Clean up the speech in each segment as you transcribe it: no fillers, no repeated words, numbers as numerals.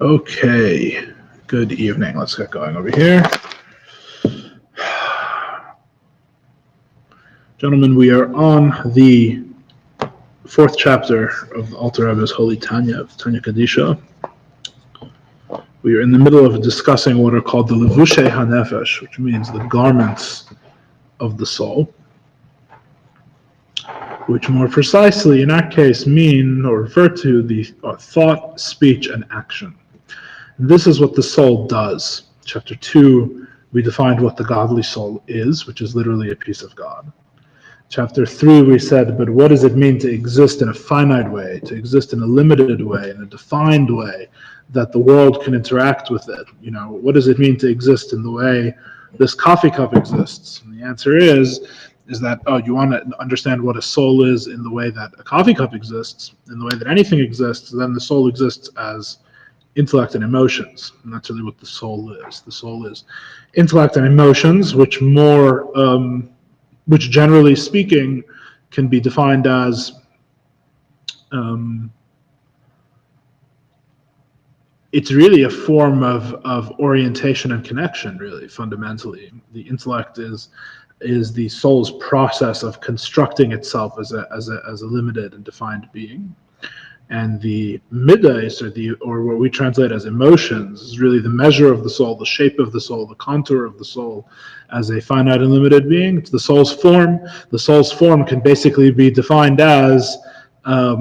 Okay, good evening. Let's get going over here. Gentlemen, we are on the fourth chapter of the Alter Rebbe's Holy Tanya, of Tanya Kadisha. We are in the middle of discussing what are called the Levushei HaNefesh, which means the garments of the soul, which more precisely in our case mean or refer to the thought, speech, and action. And this is what the soul does. Chapter 2, we defined what the godly soul is, which is literally a piece of God. Chapter 3, we said, but what does it mean to exist in a finite way, to exist in a limited way, in a defined way, that the world can interact with it? You know, what does it mean to exist in the way this coffee cup exists? And the answer is that, you want to understand what a soul is in the way that a coffee cup exists, in the way that anything exists, then the soul exists as intellect and emotions. And that's really what the soul is. The soul is intellect and emotions, which generally speaking can be defined as it's really a form of orientation and connection, really, fundamentally. The intellect is the soul's process of constructing itself as a limited and defined being. And the midas, or what we translate as emotions, is really the measure of the soul, the shape of the soul, the contour of the soul as a finite and limited being. It's the soul's form. The soul's form can basically be defined as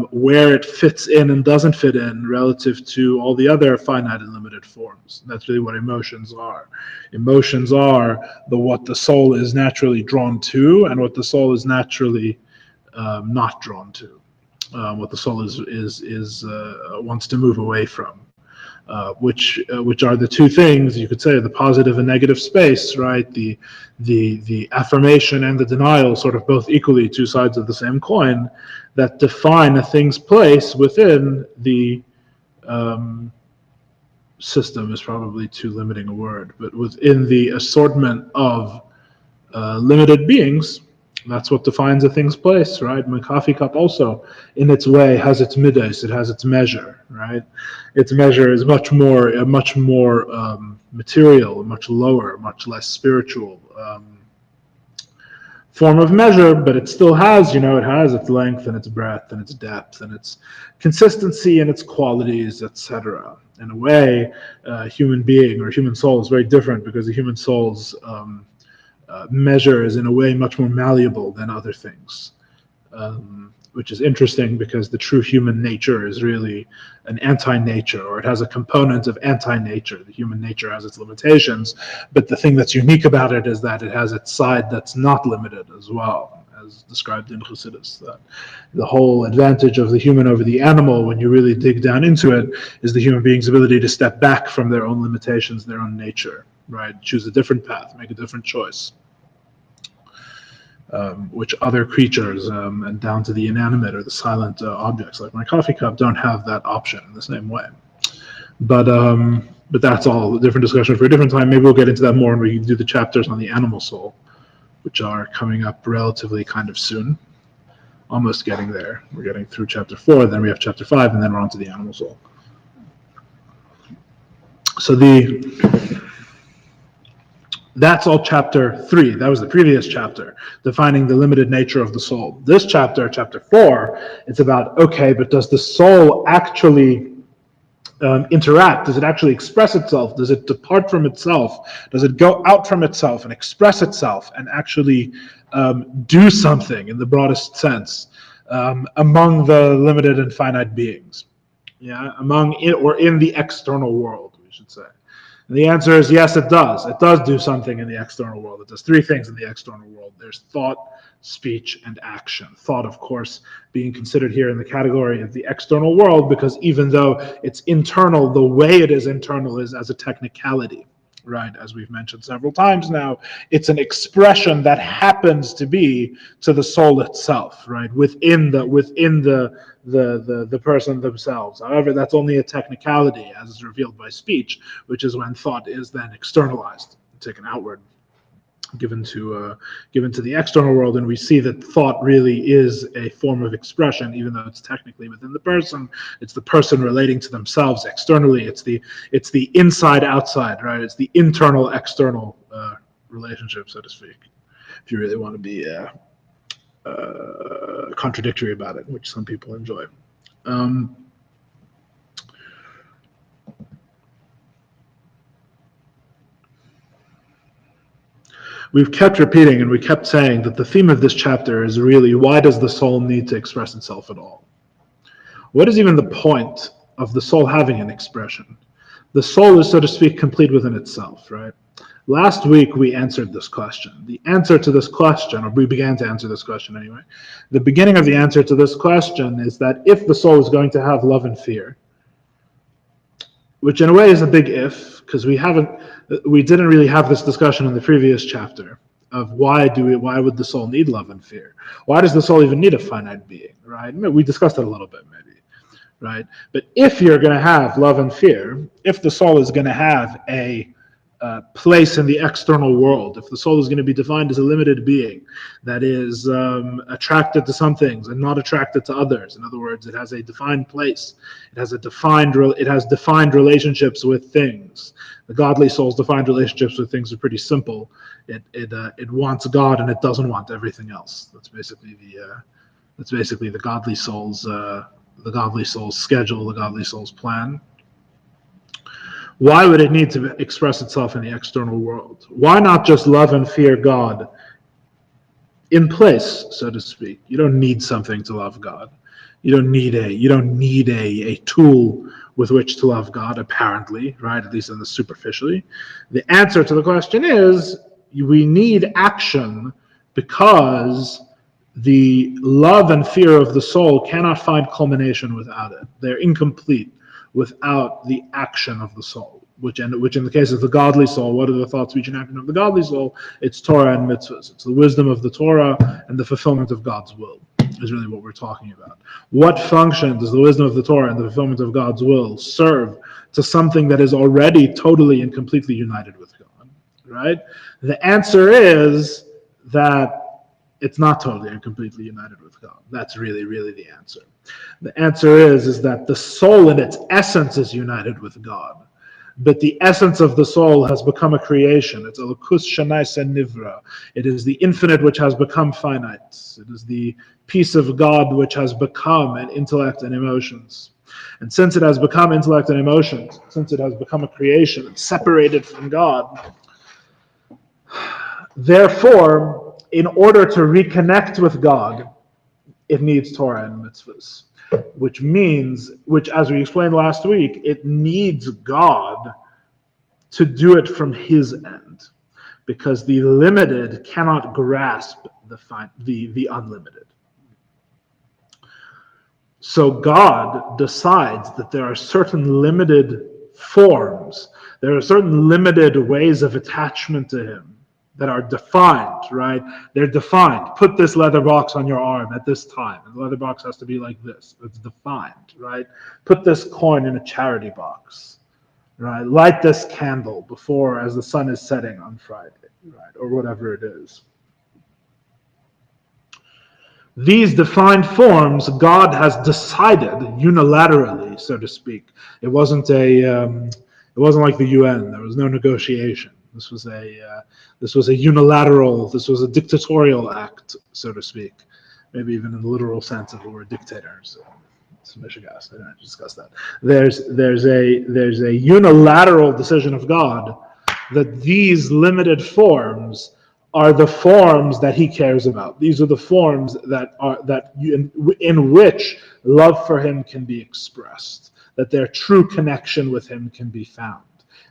where it fits in and doesn't fit in relative to all the other finite and limited forms. That's really what emotions are. Emotions are what the soul is naturally drawn to and what the soul is naturally not drawn to. What the soul wants to move away from, which are the two things you could say, the positive and negative space, right? The affirmation and the denial, sort of both equally two sides of the same coin, that define a thing's place within the system is probably too limiting a word, but within the assortment of limited beings. That's what defines a thing's place, right? My coffee cup also, in its way, has its midas. It has its measure, right? Its measure is much more material, much lower, much less spiritual form of measure, but it still has, it has its length and its breadth and its depth and its consistency and its qualities, etc. In a way, human being or human soul is very different because the human soul's measure is in a way much more malleable than other things, which is interesting because the true human nature is really an anti-nature, or it has a component of anti-nature. The human nature has its limitations, but the thing that's unique about it is that it has its side that's not limited as well, as described in Chassidus. That the whole advantage of the human over the animal, when you really dig down into it, is the human being's ability to step back from their own limitations, their own nature, right? Choose a different path, make a different choice. Which other creatures, and down to the inanimate or the silent objects like my coffee cup, don't have that option in the same way. But that's all a different discussion for a different time. Maybe we'll get into that more when we do the chapters on the animal soul, which are coming up relatively kind of soon. Almost getting there. We're getting through chapter 4, then we have chapter 5, and then we're on to the animal soul. So that's all chapter 3. That was the previous chapter, defining the limited nature of the soul. This chapter, chapter 4, it's about, okay, but does the soul actually interact? Does it actually express itself? Does it depart from itself? Does it go out from itself and express itself and actually do something in the broadest sense among the limited and finite beings? Yeah, among it or in the external world, we should say. And the answer is yes, it does. It does do something in the external world. It does three things in the external world. There's thought, speech, and action. Thought, of course, being considered here in the category of the external world, because even though it's internal, the way it is internal is as a technicality, right? As we've mentioned several times now, it's an expression that happens to be to the soul itself, right? Within the person themselves. However, that's only a technicality as is revealed by speech, which is when thought is then externalized, taken outward. given to the external world, and we see that thought really is a form of expression, even though it's technically within the person. It's the person relating to themselves externally. It's the inside outside, right? It's the internal external relationship, so to speak, if you really want to be contradictory about it, which some people enjoy. We've kept repeating and we kept saying that the theme of this chapter is really, why does the soul need to express itself at all? What is even the point of the soul having an expression? The soul is, so to speak, complete within itself, right? Last week we answered this question. The answer to this question, or we began to answer this question anyway, the beginning of the answer to this question is that if the soul is going to have love and fear, which in a way is a big if, because we didn't really have this discussion in the previous chapter of why would the soul need love and fear? Why does the soul even need a finite being, right? We discussed it a little bit maybe, right? But if you're going to have love and fear, if the soul is going to have a place in the external world, if the soul is going to be defined as a limited being that is attracted to some things and not attracted to others, in other words, it has a defined place, it has defined relationships with things. The godly soul's defined relationships with things are pretty simple. It wants God and it doesn't want everything else. That's basically the godly soul's schedule, the godly soul's plan. Why would it need to express itself in the external world? Why not just love and fear God in place, so to speak? You don't need something to love God. You don't need a tool with which to love God, apparently, right? At least in the superficially. The answer to the question is we need action because the love and fear of the soul cannot find culmination without it. They're incomplete without the action of the soul, which in the case of the godly soul, what are the thought, speech, and action of the godly soul? It's Torah and mitzvahs. It's the wisdom of the Torah and the fulfillment of God's will is really what we're talking about. What function does the wisdom of the Torah and the fulfillment of God's will serve to something that is already totally and completely united with God, right? The answer is that it's not totally and completely united with God. That's really, really the answer. The answer is that the soul in its essence is united with God, but the essence of the soul has become a creation. It's Elokus Shanais and Nivra. It is the infinite which has become finite. It is the piece of God which has become an intellect and emotions. And since it has become intellect and emotions, since it has become a creation and separated from God, therefore, in order to reconnect with God, it needs Torah and mitzvahs, which as we explained last week, it needs God to do it from his end, because the limited cannot grasp the unlimited. So God decides that there are certain limited forms, there are certain limited ways of attachment to him that are defined, right? They're defined. Put this leather box on your arm at this time. And the leather box has to be like this. It's defined, right? Put this coin in a charity box, right? Light this candle before as the sun is setting on Friday, right? Or whatever it is. These defined forms, God has decided unilaterally, so to speak. It wasn't like the UN. There was no negotiation. This was a unilateral. This was a dictatorial act, so to speak. Maybe even in the literal sense of the word dictator. So, Michigas, I don't discuss that. There's a unilateral decision of God that these limited forms are the forms that he cares about. These are the forms in which love for him can be expressed, that their true connection with him can be found.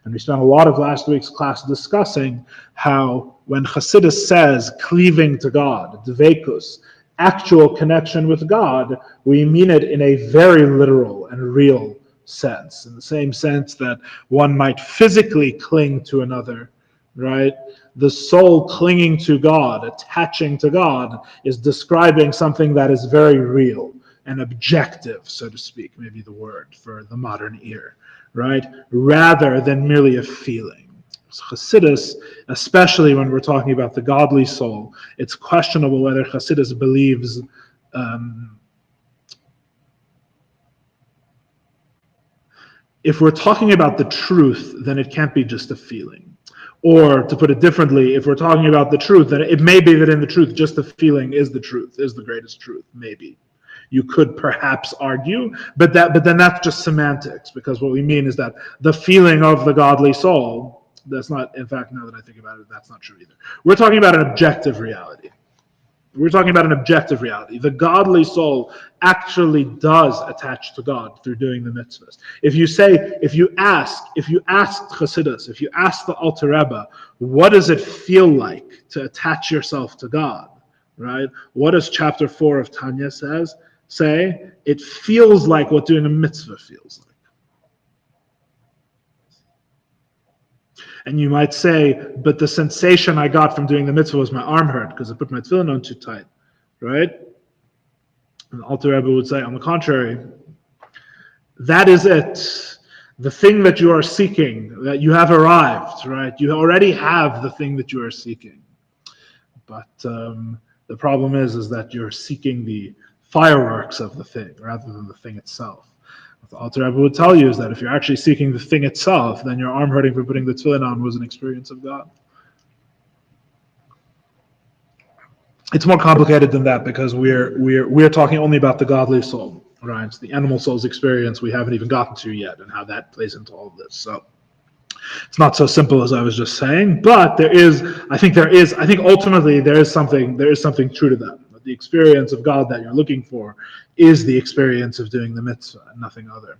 And we spent a lot of last week's class discussing how when Chassidus says cleaving to God, dveikus, actual connection with God, we mean it in a very literal and real sense, in the same sense that one might physically cling to another, right? The soul clinging to God, attaching to God, is describing something that is very real and objective, so to speak, maybe the word for the modern ear, right? Rather than merely a feeling. So Chassidus, especially when we're talking about the godly soul, it's questionable whether Chassidus believes if we're talking about the truth, then it can't be just a feeling. Or to put it differently, if we're talking about the truth, then it may be that in the truth, just the feeling is the truth, is the greatest truth, maybe. You could perhaps argue, but then that's just semantics, because what we mean is that the feeling of the godly soul, that's not, in fact, now that I think about it, that's not true either. We're talking about an objective reality. We're talking about an objective reality. The godly soul actually does attach to God through doing the mitzvahs. If you ask Chassidus, if you ask the Alter Rebbe, what does it feel like to attach yourself to God, right? What does chapter 4 of Tanya say? It feels like what doing a mitzvah feels like. And you might say, but the sensation I got from doing the mitzvah was my arm hurt because I put my tefillin on too tight, right? And the Alter Rebbe would say, on the contrary, that is it. The thing that you are seeking, that you have arrived, right? You already have the thing that you are seeking. But the problem is that you're seeking the fireworks of the thing rather than the thing itself. What the Alter Rebbe would tell you is that if you're actually seeking the thing itself, then your arm hurting for putting the tefillin on was an experience of God. It's more complicated than that because we're talking only about the godly soul, right? It's the animal soul's experience we haven't even gotten to yet, and how that plays into all of this. So it's not so simple as I was just saying, but I think ultimately there is something true to that. The experience of God that you're looking for is the experience of doing the mitzvah and nothing other.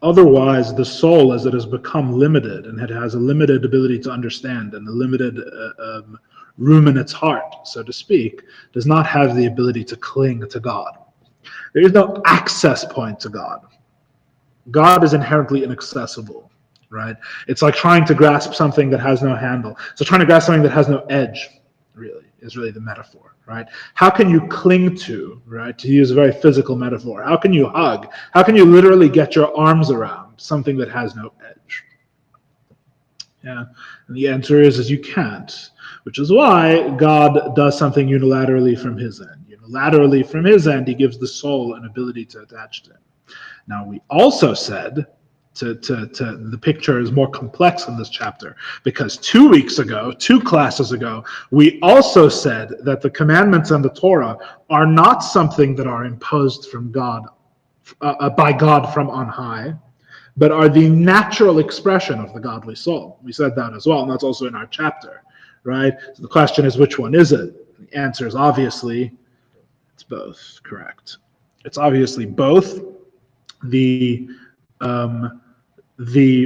Otherwise, the soul, as it has become limited and it has a limited ability to understand and a limited room in its heart, so to speak, does not have the ability to cling to God. There is no access point to God. God is inherently inaccessible. Right? It's like trying to grasp something that has no handle. So trying to grasp something that has no edge, is really the metaphor, right? How can you cling to, right? To use a very physical metaphor, how can you hug? How can you literally get your arms around something that has no edge? Yeah, and the answer is you can't, which is why God does something unilaterally from his end. Unilaterally from his end, he gives the soul an ability to attach to him. Now, we also said the picture is more complex in this chapter because 2 classes ago, we also said that the commandments and the Torah are not something that are imposed from God, by God from on high, but are the natural expression of the godly soul. We said that as well, and that's also in our chapter, right? So the question is, which one is it? The answer is obviously, it's both, correct. It's obviously both. The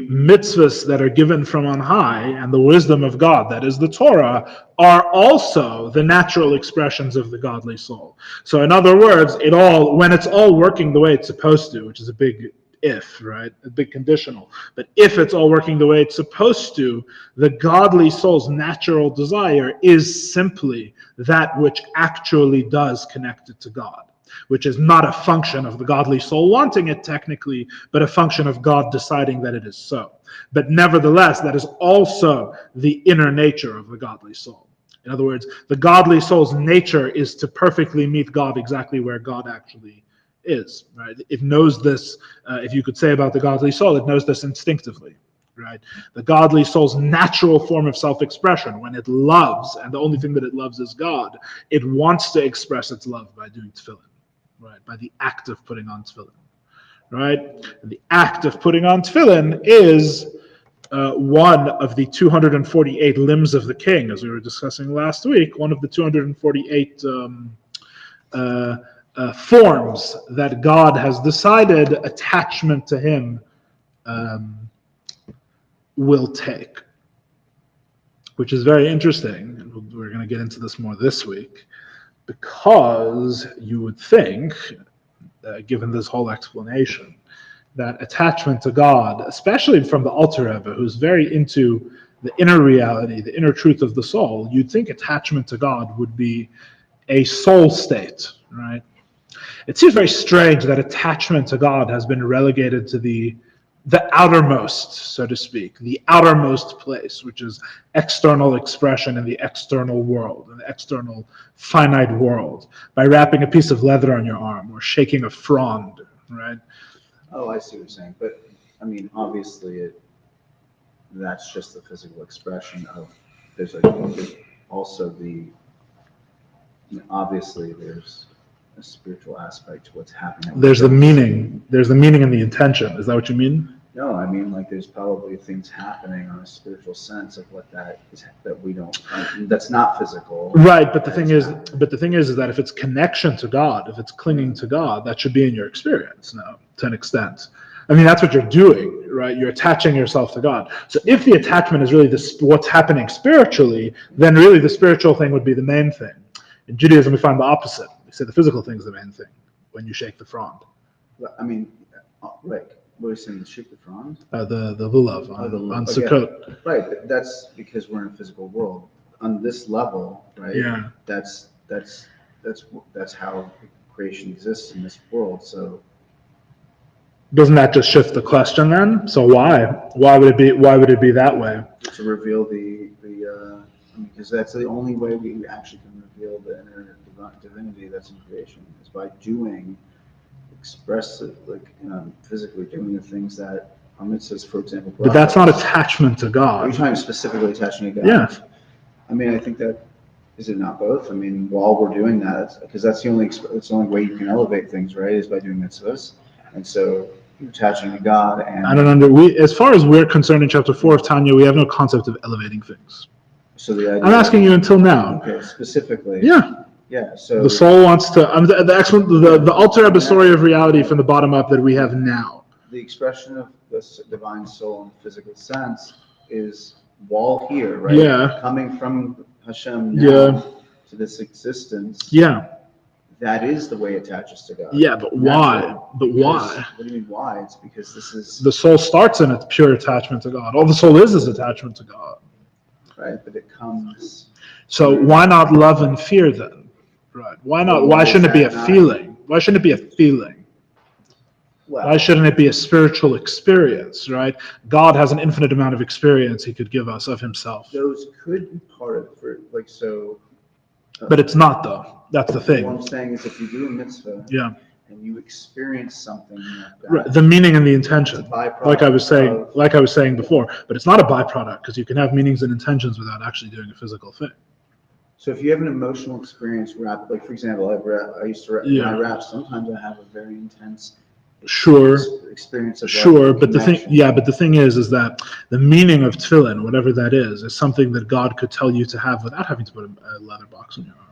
mitzvahs that are given from on high and the wisdom of God, that is the Torah, are also the natural expressions of the godly soul. So in other words, when it's all working the way it's supposed to, which is a big if, right? A big conditional. But if it's all working the way it's supposed to, the godly soul's natural desire is simply that which actually does connect it to God, which is not a function of the godly soul wanting it technically, but a function of God deciding that it is so. But nevertheless, that is also the inner nature of the godly soul. In other words, the godly soul's nature is to perfectly meet God exactly where God actually is, right? It knows this, if you could say about the godly soul, it knows this instinctively, right? The godly soul's natural form of self-expression, when it loves, and the only thing that it loves is God, it wants to express its love by doing tefillin. Right, by the act of putting on tefillin, right? And the act of putting on tefillin is one of the 248 limbs of the king, as we were discussing last week, one of the 248 forms that God has decided attachment to him will take, which is very interesting. And we're going to get into this more this week. Because you would think, given this whole explanation, that attachment to God, especially from the Alter Rebbe, who's very into the inner reality, the inner truth of the soul, you'd think attachment to God would be a soul state, right? It seems very strange that attachment to God has been relegated to the outermost, so to speak, the outermost place, which is external expression in the external world, in the external finite world, by wrapping a piece of leather on your arm or shaking a frond, right? Oh, I see what you're saying. But, I mean, obviously, that's just the physical expression of, there's also obviously there's a spiritual aspect to what's happening. There's the meaning and the intention. Is that what you mean? No, I mean, like, there's probably things happening on a spiritual sense of what that is, that we don't, that's not physical. Right, but the thing is that if it's connection to God, if it's clinging to God, that should be in your experience now, to an extent. I mean, that's what you're doing, right? You're attaching yourself to God. So if the attachment is really what's happening spiritually, then really the spiritual thing would be the main thing. In Judaism, we find the opposite. We say the physical thing is the main thing when you shake the frond. Well, I mean, right. What are you saying, the shake the frond? The lulav on Sukkot. Yeah. Right, but that's because we're in a physical world. On this level, right? Yeah. That's how creation exists in this world. So doesn't that just shift the question then? So why would it be that way? To reveal because that's the only way we actually can reveal the inner divinity that's in creation is by doing. Express it, like, physically doing the things that our mitzvahs, for example. But that's not attachment to God. Are you talking specifically attaching to God? Yeah. I mean, I think that, is it not both? I mean, while we're doing that, because that's the only way you can elevate things, right? Is by doing mitzvahs, and so attaching to God. And I don't know. As far as we're concerned in chapter 4 of Tanya, we have no concept of elevating things. So the idea. I'm asking you until now. Okay, specifically. Yeah. Yeah, so the soul wants to. The Alter Rebbe story of reality from the bottom up that we have now. The expression of the divine soul in the physical sense is while here, right? Yeah. Coming from Hashem now to this existence. Yeah. That is the way it attaches to God. Yeah, but why? Why? What do you mean why? It's because this is the soul starts in its pure attachment to God. All the soul is attachment to God. Right, but it comes. So why not love and fear then? Right. Why not? Why shouldn't it be a feeling? Why shouldn't it be a feeling? Well, why shouldn't it be a spiritual experience, right? God has an infinite amount of experience he could give us of himself. Those could be part of it, like so. But it's not, though. That's the thing. What I'm saying is if you do a mitzvah and you experience something like that, right, the meaning and the intention, like I was saying before, but it's not a byproduct because you can have meanings and intentions without actually doing a physical thing. So if you have an emotional experience rap, like for example, I used to rap, when I rap, sometimes I have a very intense experience of but the thing is that the meaning of tefillin, whatever that is something that God could tell you to have without having to put a leather box on your arm.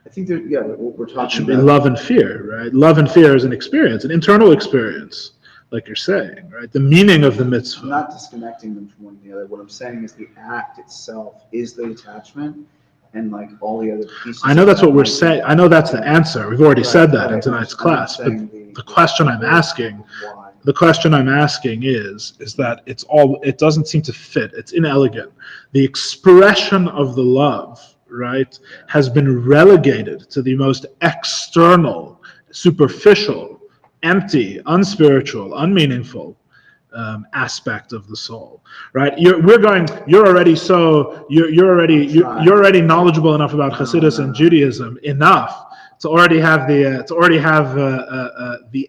I think what we're talking about. It should be love and fear, right? Love and fear is an experience, an internal experience. Like you're saying, right? The meaning of the mitzvah. I'm not disconnecting them from one another. What I'm saying is the act itself is the attachment, and like all the other pieces. I know that's what we're saying. I know that's the answer. We've already said that in tonight's class. But the question I'm asking is that it doesn't seem to fit. It's inelegant. The expression of the love, right, has been relegated to the most external, superficial, empty, unspiritual, unmeaningful aspect of the soul, right? You're already knowledgeable enough about Chassidus and Judaism enough to already have the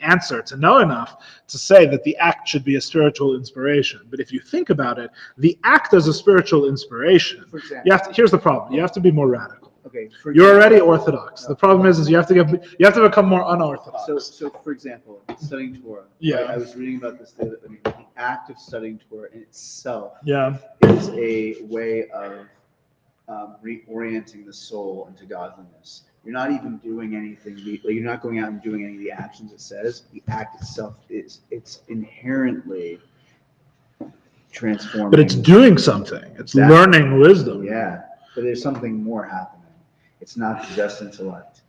answer, to know enough to say that the act should be a spiritual inspiration. But if you think about it, the act as a spiritual inspiration, here's the problem: you have to be more radical. Okay, you're already orthodox. No. The problem is you have to become more unorthodox. So for example, studying Torah. Yeah. Right? I was reading about this. The act of studying Torah in itself. Yeah. Is a way of reorienting the soul into godliness. You're not even doing anything. You're not going out and doing any of the actions it says. The act itself it's inherently transforming. But it's doing something. It's learning wisdom. Yeah, but there's something more happening. It's not just intellect.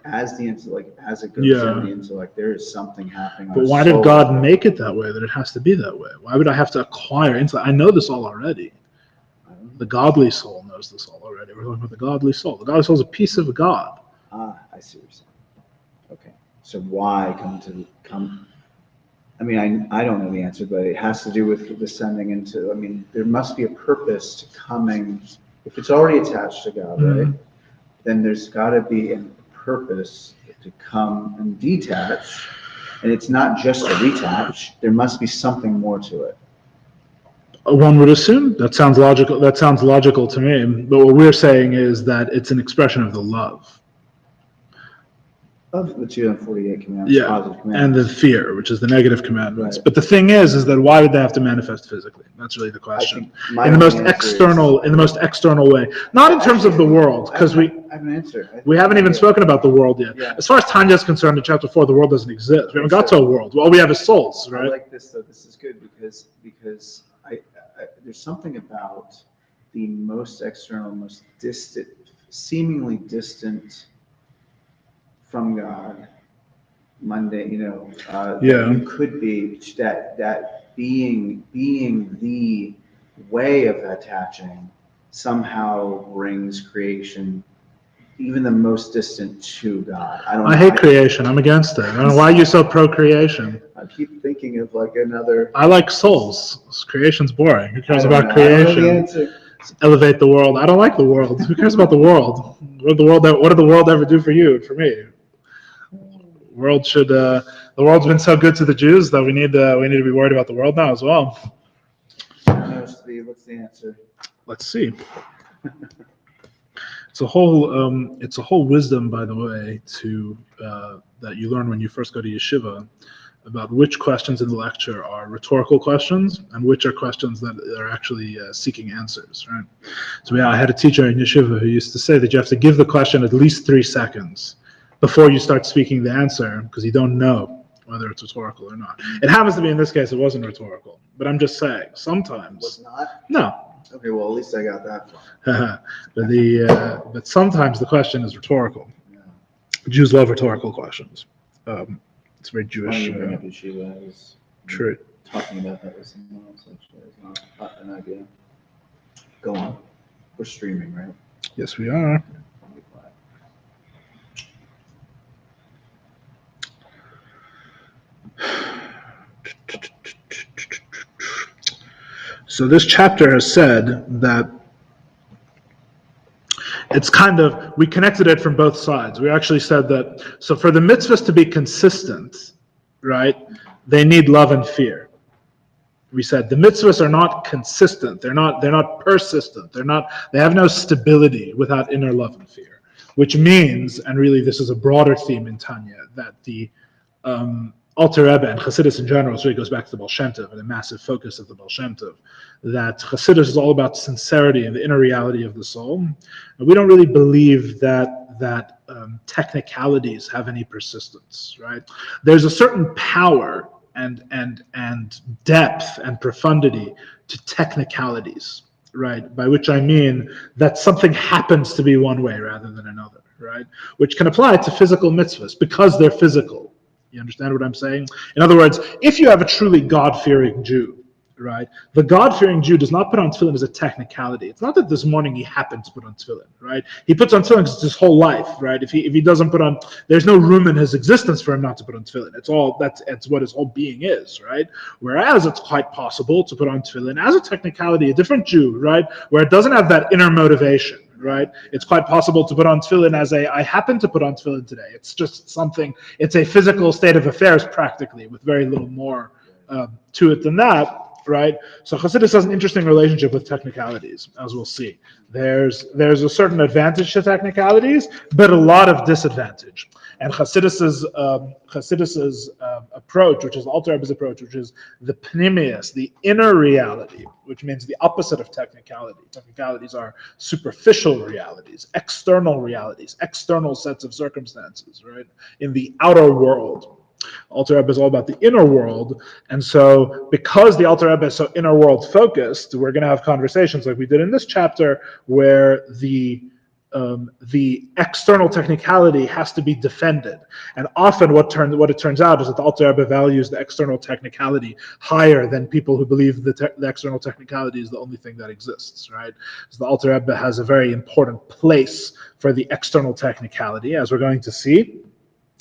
As it goes in the intellect, there is something happening. But why did God make it that way? That it has to be that way? Why would I have to acquire intellect? I know this all already. The godly soul knows this all already. We're talking about the godly soul. The godly soul is a piece of God. I see what you're saying. Okay, so why come? I mean, I don't know the answer, but it has to do with descending into. I mean, there must be a purpose to coming. If it's already attached to God, right? Then there's got to be a purpose to come and detach, and it's not just a detach. There must be something more to it. One would assume that sounds logical. That sounds logical to me. But what we're saying is that it's an expression of the love. Of the 248 commandments, positive And the commandments. fear, which is the negative commandments. Right. But the thing is that why would they have to manifest physically? That's really the question. In the most external way, not in terms of the world, because I have an answer. we haven't even spoken about the world yet. Yeah. As far as Tanya is concerned, in chapter 4, the world doesn't exist. We haven't got to a world. All we have is souls, right? I like this though. This is good because there's something about the most external, most distant, seemingly distant from God, mundane, you could be that being the way of attaching somehow brings creation, even the most distant, to God. I hate creation. I'm against it. I don't know why you're so pro-creation. I keep thinking of like another. I like souls. Creation's boring. Who cares about I creation? don't know the answer. Elevate the world. I don't like the world. Who cares about the world? What did the world ever do for you and for me? The world's been so good to the Jews that we need to be worried about the world now as well. No, Steve, what's the answer? Let's see. It's a whole wisdom, by the way, that you learn when you first go to yeshiva, about which questions in the lecture are rhetorical questions and which are questions that are actually seeking answers, right? So I had a teacher in yeshiva who used to say that you have to give the question at least 3 seconds before you start speaking the answer, because you don't know whether it's rhetorical or not. It happens to be in this case it wasn't rhetorical, but I'm just saying sometimes. Was not? No. Okay, well at least I got that far. but sometimes the question is rhetorical. Yeah. Jews love rhetorical questions. It's very Jewish. Funny you bring up yeshiva. I was True. talking about that with someone else actually. It's not an idea. Go on. We're streaming, right? Yes, we are. I'll be quiet. So this chapter has said that we connected it from both sides. We actually said that, so for the mitzvahs to be consistent, right, they need love and fear. We said the mitzvahs are not consistent. They're not persistent. They have no stability without inner love and fear, which means, and really this is a broader theme in Tanya, that the Alter Rebbe and Chassidus in general, so it goes back to the Baal Shem Tov and the massive focus of the Baal Shem Tov, that Chassidus is all about sincerity and the inner reality of the soul. And we don't really believe that technicalities have any persistence, right? There's a certain power and depth and profundity to technicalities, right? By which I mean that something happens to be one way rather than another, right? Which can apply to physical mitzvahs because they're physical. You understand what I'm saying? In other words, if you have a truly God-fearing Jew, right? The God-fearing Jew does not put on tefillin as a technicality. It's not that this morning he happened to put on tefillin, right? He puts on tefillin because it's his whole life, right? If he doesn't put on, there's no room in his existence for him not to put on tefillin. It's what his whole being is, right? Whereas it's quite possible to put on tefillin as a technicality, a different Jew, right? Where it doesn't have that inner motivation. Right? It's quite possible to put on tefillin as I happen to put on tefillin today. It's just something, it's a physical state of affairs practically with very little more to it than that, right? So Chassidus has an interesting relationship with technicalities, as we'll see. There's a certain advantage to technicalities, but a lot of disadvantage. And Chassidus's approach, which is Alter Rebbe's approach, which is the pnimius, the inner reality, which means the opposite of technicality. Technicalities are superficial realities, external sets of circumstances, right? In the outer world. Alter Rebbe is all about the inner world, and so because the Alter Rebbe is so inner world focused, we're going to have conversations like we did in this chapter, where the external technicality has to be defended, and often what it turns out is that the Alter Rebbe values the external technicality higher than people who believe the external technicality is the only thing that exists. Right? So the Alter Rebbe has a very important place for the external technicality, as we're going to see.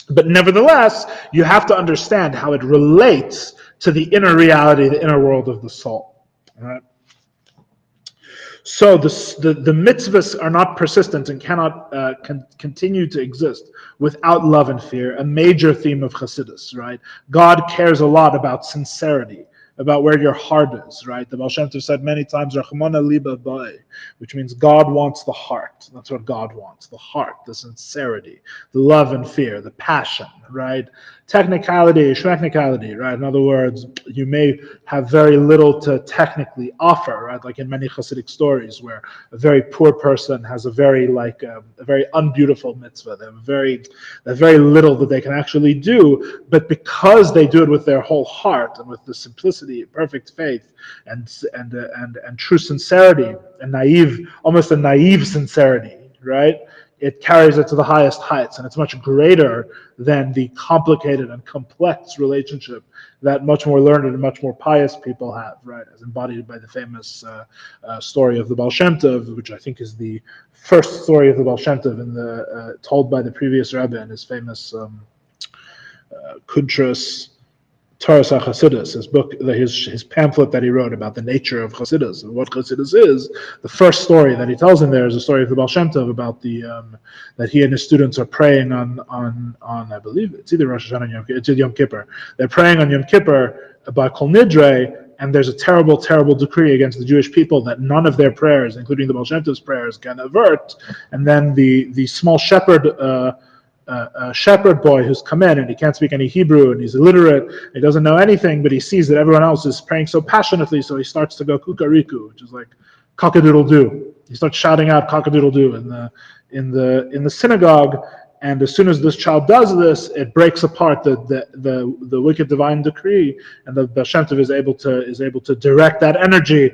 But nevertheless, you have to understand how it relates to the inner reality, the inner world of the soul. All right? So the mitzvahs are not persistent and cannot continue to exist without love and fear, a major theme of Chassidus, right? God cares a lot about sincerity, about where your heart is, right? The Baal Shem Tov said many times, Rachmana liba bai, which means God wants the heart. That's what God wants, the heart, the sincerity, the love and fear, the passion, right? Technicality, schmechnicality, right? In other words, you may have very little to technically offer, right? Like in many Hasidic stories where a very poor person has a very unbeautiful mitzvah. They have very little that they can actually do, but because they do it with their whole heart and with the simplicity, perfect faith, and true sincerity, and almost a naive sincerity, right? It carries it to the highest heights, and it's much greater than the complicated and complex relationship that much more learned and much more pious people have, right? As embodied by the famous story of the Baal Shem Tov, which I think is the first story of the Baal Shem Tov told by the previous Rebbe in his famous Kuntras Torah of Chassidus, his book, his pamphlet that he wrote about the nature of Chassidus and what Chassidus is. The first story that he tells in there is a story of the Baal Shem Tov about that he and his students are praying on I believe it's either Rosh Hashanah or Yom Kippur. It's Yom Kippur. They're praying on Yom Kippur by Kol Nidre, and there's a terrible, terrible decree against the Jewish people that none of their prayers, including the Baal Shem Tov's prayers, can avert. And then the small shepherd. A shepherd boy who's come in and he can't speak any Hebrew and he's illiterate, he doesn't know anything, but he sees that everyone else is praying so passionately, so he starts to go kukariku, which is like cock-a-doodle-doo. He starts shouting out cock-a-doodle-doo in the synagogue, and as soon as this child does this, it breaks apart the wicked divine decree, and the Baal Shem Tov is able to direct that energy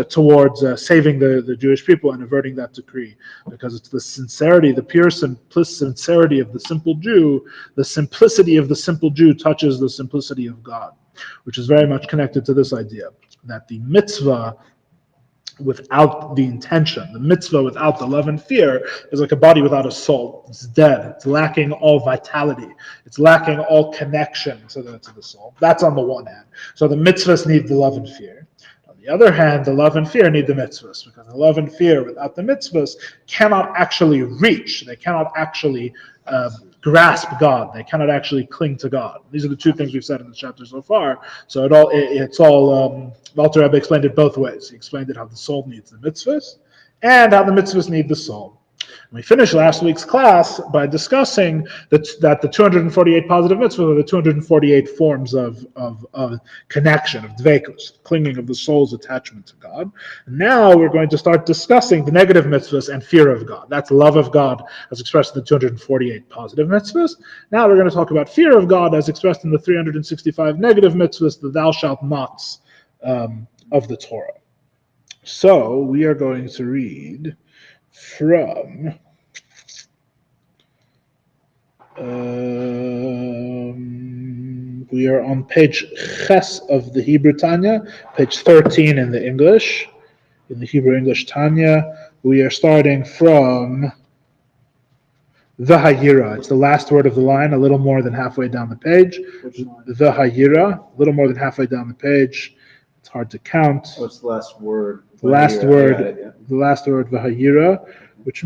towards saving the Jewish people and averting that decree, because it's the sincerity, the pure sincerity of the simple Jew. The simplicity of the simple Jew touches the simplicity of God, which is very much connected to this idea that the mitzvah without the intention, the mitzvah without the love and fear, is like a body without a soul. It's dead. It's lacking all vitality. It's lacking all connection to the soul. That's on the one hand. So the mitzvahs need the love and fear. On the other hand, the love and fear need the mitzvahs, because the love and fear without the mitzvahs cannot actually reach. They cannot actually grasp God. They cannot actually cling to God. These are the two things we've said in the chapter so far. So the Alter Rebbe explained it both ways. He explained it how the soul needs the mitzvahs and how the mitzvahs need the soul. And we finished last week's class by discussing that the 248 positive mitzvahs are the 248 forms of connection, of dveikus, clinging of the soul's attachment to God. And now we're going to start discussing the negative mitzvahs and fear of God. That's love of God as expressed in the 248 positive mitzvahs. Now we're going to talk about fear of God as expressed in the 365 negative mitzvahs, the thou shalt nots of the Torah. So we are going to read from we are on page Ches of the Hebrew Tanya, page 13 in the English, in the Hebrew English Tanya. We are starting from V'hayira. It's the last word of the line, a little more than halfway down the page. V'hayira, a little more than halfway down the page. It's hard to count. What's the last word? The last word, V'hayira, which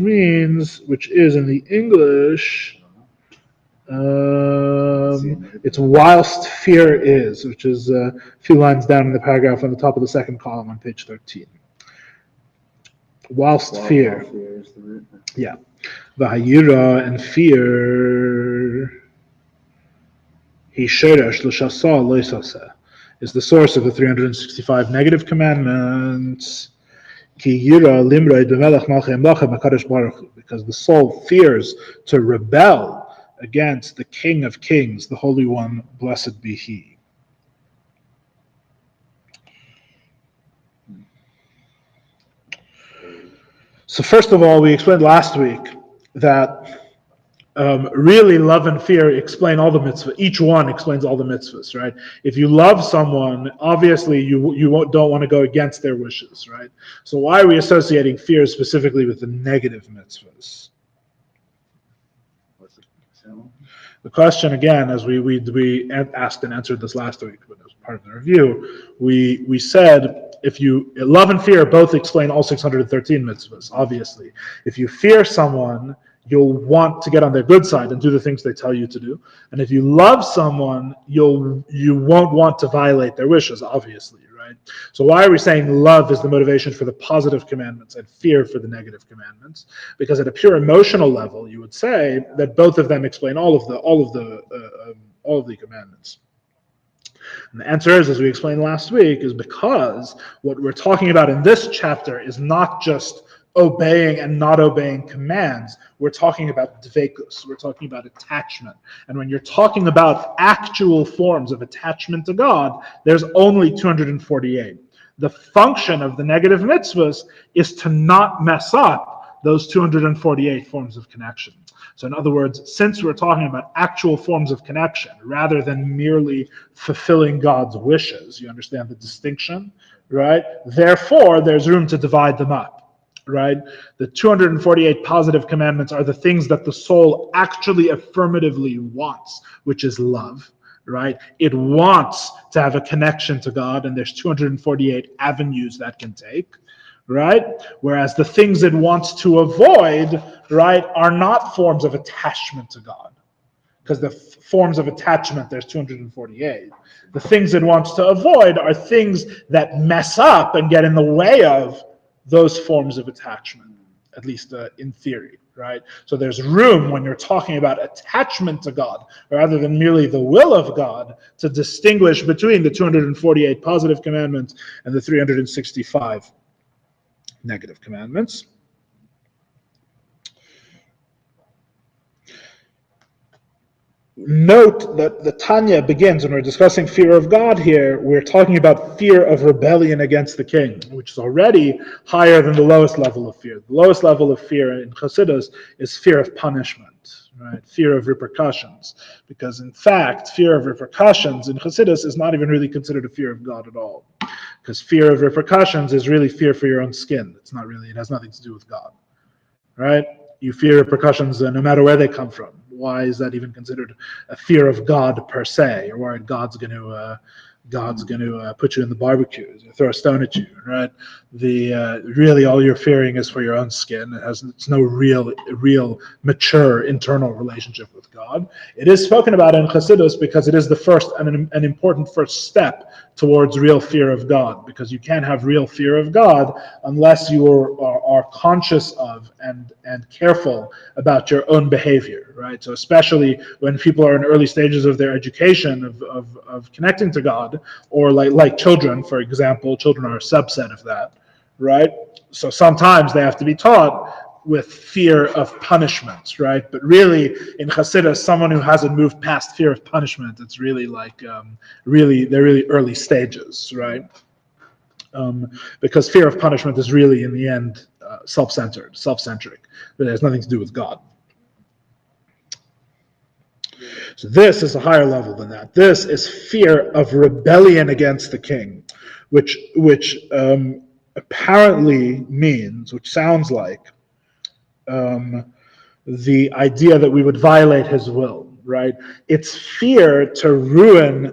is in the English, it's whilst fear is, which is a few lines down in the paragraph on the top of the second column on page 13. Whilst fear. Yeah. V'hayira, and fear, he sheresh l'shasa loisaseh, is the source of the 365 negative commandments. Because the soul fears to rebel against the King of Kings, the Holy One, blessed be He. So first of all, we explained last week that really love and fear explain all the mitzvahs. Each one explains all the mitzvahs, right? If you love someone, obviously you don't want to go against their wishes, right? So why are we associating fear specifically with the negative mitzvahs? The question again, as we asked and answered this last week, but as part of the review, we said if you love and fear both explain all 613 mitzvahs. Obviously, if you fear someone, you'll want to get on their good side and do the things they tell you to do. And if you love someone, you won't want to violate their wishes. Obviously, right? So why are we saying love is the motivation for the positive commandments and fear for the negative commandments? Because at a pure emotional level, you would say that both of them explain all of the commandments. And the answer is, as we explained last week, is because what we're talking about in this chapter is not just obeying and not obeying commands. We're talking about dveikus. We're talking about attachment. And when you're talking about actual forms of attachment to God, there's only 248. The function of the negative mitzvahs is to not mess up those 248 forms of connection. So in other words, since we're talking about actual forms of connection rather than merely fulfilling God's wishes, you understand the distinction, right? Therefore, there's room to divide them up, right? The 248 positive commandments are the things that the soul actually affirmatively wants, which is love, right? It wants to have a connection to God, and there's 248 avenues that can take, right? Whereas the things it wants to avoid, right, are not forms of attachment to God. Because the forms of attachment, there's 248. The things it wants to avoid are things that mess up and get in the way of those forms of attachment, at least in theory, right? So there's room when you're talking about attachment to God, rather than merely the will of God, to distinguish between the 248 positive commandments and the 365 negative commandments. Note that the Tanya begins, when we're discussing fear of God here, we're talking about fear of rebellion against the king, which is already higher than the lowest level of fear. The lowest level of fear in Chassidus is fear of punishment, right? Fear of repercussions. Because in fact, fear of repercussions in Chassidus is not even really considered a fear of God at all. Because fear of repercussions is really fear for your own skin. It has nothing to do with God, right? You fear repercussions no matter where they come from. Why is that even considered a fear of God per se? Or why God's going to put you in the barbecue, throw a stone at you, right? Really all you're fearing is for your own skin. It's no real mature internal relationship with God. It is spoken about in Chassidus because it is the first and an important first step towards real fear of God, because you can't have real fear of God unless you are conscious of and careful about your own behavior, right? So especially when people are in early stages of their education of connecting to God, or like children, for example. Children are a subset of that, right? So sometimes they have to be taught with fear of punishment, right? But really, in Chassidus, someone who hasn't moved past fear of punishment, it's really like they're really early stages, right? Because fear of punishment is really, in the end, self-centered, self-centric, but it has nothing to do with God. So this is a higher level than that. This is fear of rebellion against the king, which apparently means, which sounds like, the idea that we would violate his will, right? It's fear to ruin.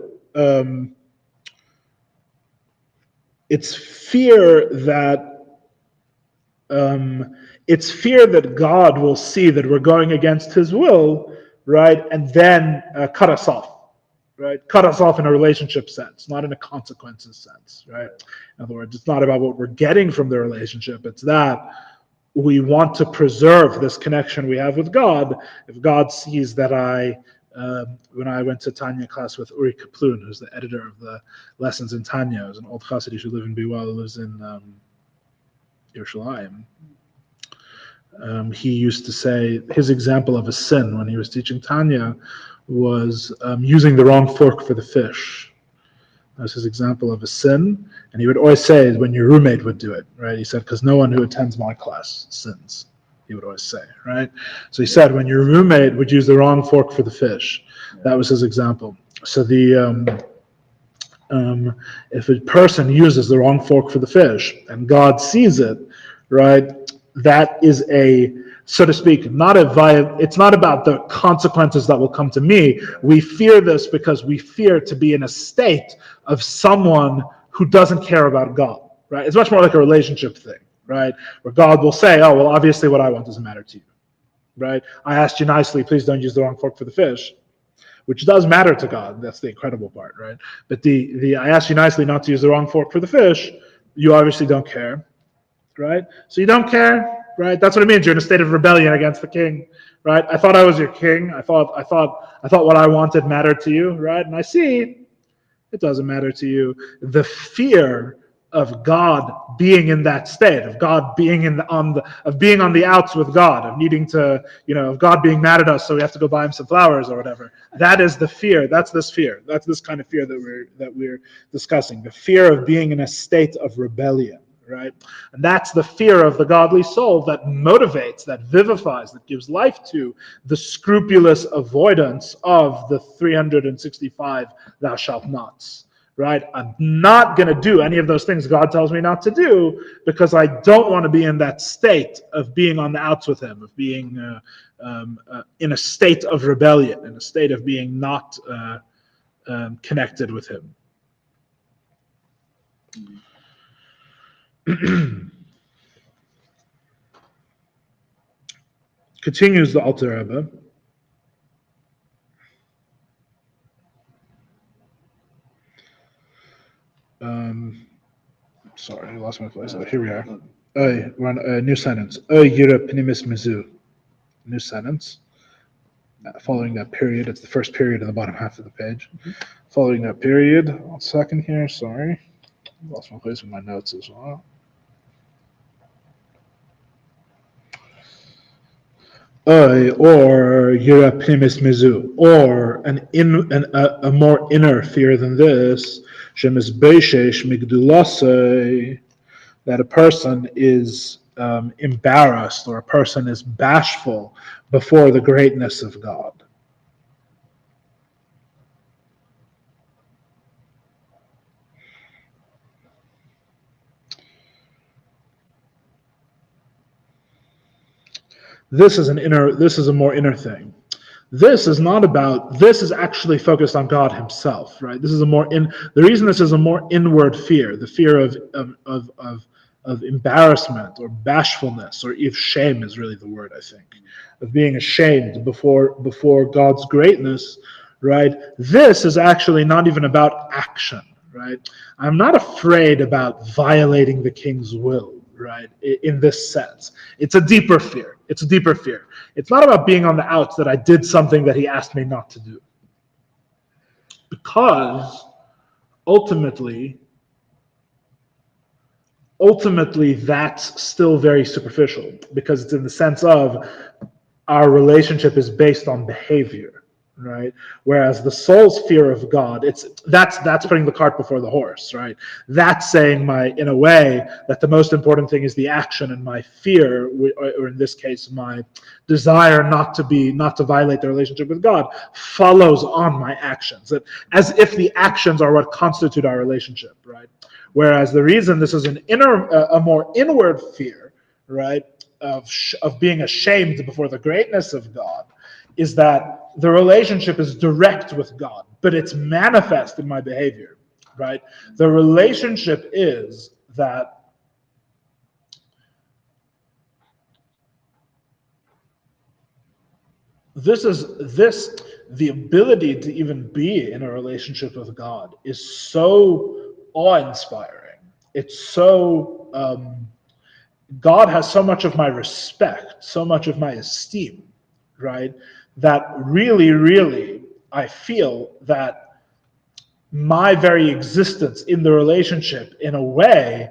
It's fear that God will see that we're going against his will, right, and then cut us off, right? Cut us off in a relationship sense, not in a consequences sense, right? In other words, it's not about what we're getting from the relationship. It's that we want to preserve this connection we have with God. If God sees that when I went to Tanya class with Uri Kaplun, who's the editor of the lessons in Tanya, who's an old Chassid who lives in Biwa, who lives in Yerushalayim. He used to say his example of a sin when he was teaching Tanya was using the wrong fork for the fish. That was his example of a sin, and he would always say when your roommate would do it, right? He said, because no one who attends my class sins, he would always say, right? So he said when your roommate would use the wrong fork for the fish, that was his example. So if a person uses the wrong fork for the fish and God sees it, right, that is a so to speak, it's not about the consequences that will come to me. We fear this because we fear to be in a state of someone who doesn't care about God, right? It's much more like a relationship thing, right? Where God will say, oh, well, obviously what I want doesn't matter to you, right? I asked you nicely, please don't use the wrong fork for the fish, which does matter to God. That's the incredible part, right? But the I asked you nicely not to use the wrong fork for the fish, you obviously don't care, right? So you don't care, right? That's what it means. You're in a state of rebellion against the king, right? I thought I was your king. I thought what I wanted mattered to you, right? And I see it doesn't matter to you. The fear of God being in that state, of God being of being on the outs with God, of needing to, of God being mad at us, so we have to go buy him some flowers or whatever. That is the fear. That's this fear. That's this kind of fear that we're discussing. The fear of being in a state of rebellion, right? And that's the fear of the godly soul that motivates, that vivifies, that gives life to the scrupulous avoidance of the 365 thou shalt nots. Right? I'm not going to do any of those things God tells me not to do because I don't want to be in that state of being on the outs with him, of being in a state of rebellion, in a state of being not connected with him. Continues the Alter Rebbe. Sorry, I lost my place. Here we are. We're on a new sentence. Yira pnimis mizu. New sentence. Following that period, it's the first period in the bottom half of the page. Following that period, 1 second here. Sorry, lost my place with my notes as well. Or yira pnimis mizu, or a more inner fear than this. That a person is embarrassed or a person is bashful before the greatness of God. This is a more inner thing. This is actually focused on God himself, right? The reason this is a more inward fear, the fear of embarrassment or bashfulness, or if shame is really the word, I think, of being ashamed before God's greatness, right? This is actually not even about action, right? I'm not afraid about violating the king's will, right? In this sense, it's a deeper fear. It's not about being on the outs that I did something that he asked me not to do. Because ultimately that's still very superficial, because it's in the sense of our relationship is based on behavior, right? Whereas the soul's fear of God, that's putting the cart before the horse, right? That's saying in a way that the most important thing is the action, and my fear, or in this case, my desire not to violate the relationship with God, follows on my actions, as if the actions are what constitute our relationship, right? Whereas the reason this is a more inward fear, right, of being ashamed before the greatness of God, is that the relationship is direct with God, but it's manifest in my behavior, right? The relationship is that the ability to even be in a relationship with God is so awe-inspiring. It's so, God has so much of my respect, so much of my esteem, right? That really, really, I feel that my very existence in the relationship, in a way,